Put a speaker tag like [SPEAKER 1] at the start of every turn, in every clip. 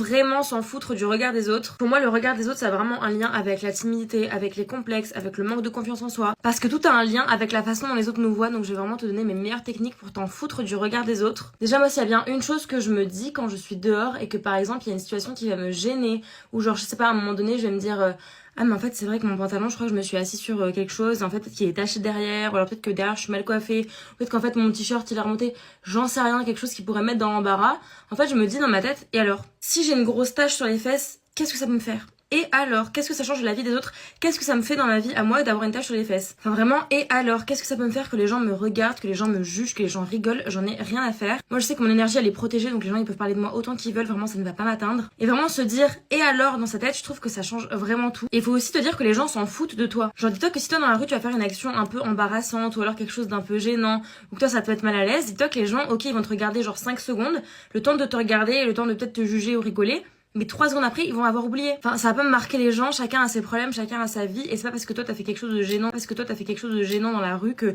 [SPEAKER 1] vraiment s'en foutre du regard des autres. Pour moi, le regard des autres, ça a vraiment un lien avec la timidité, avec les complexes, avec le manque de confiance en soi. Parce que tout a un lien avec la façon dont les autres nous voient, donc je vais vraiment te donner mes meilleures techniques pour t'en foutre du regard des autres. Déjà, moi, s'il y a bien une chose que je me dis quand je suis dehors et que par exemple, il y a une situation qui va me gêner, ou genre, je sais pas, à un moment donné, je vais me dire... ah mais en fait c'est vrai que mon pantalon je crois que je me suis assise sur quelque chose, en fait peut-être qu'il est taché derrière, ou alors peut-être que derrière je suis mal coiffée, peut-être qu'en fait mon t-shirt il est remonté, j'en sais rien, quelque chose qui pourrait me mettre dans l'embarras. En fait je me dis dans ma tête, et alors si j'ai une grosse tache sur les fesses, qu'est-ce que ça peut me faire? Et alors, qu'est-ce que ça change de la vie des autres? Qu'est-ce que ça me fait dans ma vie à moi d'avoir une tache sur les fesses? Enfin vraiment, et alors, qu'est-ce que ça peut me faire que les gens me regardent, que les gens me jugent, que les gens rigolent? J'en ai rien à faire. Moi je sais que mon énergie elle est protégée, donc les gens ils peuvent parler de moi autant qu'ils veulent, vraiment ça ne va pas m'atteindre. Et vraiment se dire, et alors dans sa tête, je trouve que ça change vraiment tout. Et il faut aussi te dire que les gens s'en foutent de toi. Genre dis-toi que si toi dans la rue tu vas faire une action un peu embarrassante, ou alors quelque chose d'un peu gênant, ou que toi ça te mettre mal à l'aise, dis-toi que les gens, ok ils vont te regarder genre 5 secondes, le temps de te regarder, le temps de peut-être te juger ou rigoler, mais 3 secondes après, ils vont avoir oublié. Enfin, ça va pas me marquer les gens, chacun a ses problèmes, chacun a sa vie, et c'est pas parce que toi t'as fait quelque chose de gênant, dans la rue que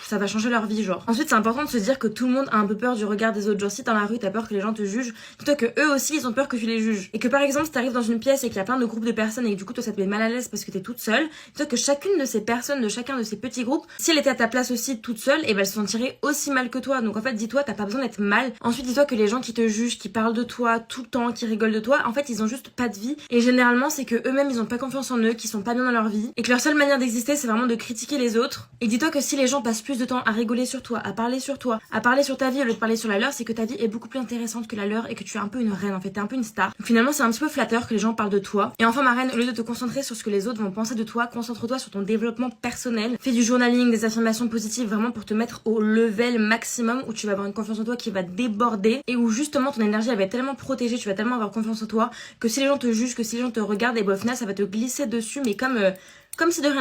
[SPEAKER 1] ça va changer leur vie, genre. Ensuite, c'est important de se dire que tout le monde a un peu peur du regard des autres. Genre, si dans la rue t'as peur que les gens te jugent, dis-toi que eux aussi ils ont peur que tu les juges. Et que par exemple, si t'arrives dans une pièce et qu'il y a plein de groupes de personnes et que du coup toi ça te met mal à l'aise parce que t'es toute seule, dis-toi que chacune de ces personnes, de chacun de ces petits groupes, si elle était à ta place aussi toute seule, et ben elle se sentirait aussi mal que toi. Donc en fait, dis-toi, t'as pas besoin d'être mal. Ensuite, dis-toi que les gens qui te jugent, qui parlent de toi tout le temps, qui rigolent de toi, en fait, ils ont juste pas de vie. Et généralement, c'est que eux-mêmes ils ont pas confiance en eux, qu'ils sont pas bien dans leur vie, et que leur seule manière d'exister, c'est vraiment de critiquer les autres. Et dis-toi que si les gens passent plus de temps à rigoler sur toi, à parler sur toi, à parler sur ta vie au lieu de parler sur la leur, c'est que ta vie est beaucoup plus intéressante que la leur et que tu es un peu une reine en fait, t'es un peu une star. Donc, finalement c'est un petit peu flatteur que les gens parlent de toi. Et enfin ma reine, au lieu de te concentrer sur ce que les autres vont penser de toi, concentre-toi sur ton développement personnel. Fais du journaling, des affirmations positives vraiment pour te mettre au level maximum où tu vas avoir une confiance en toi qui va déborder et où justement ton énergie elle va être tellement protégée, tu vas tellement avoir confiance en toi que si les gens te jugent, que si les gens te regardent, et ben au final ça va te glisser dessus mais comme si de rien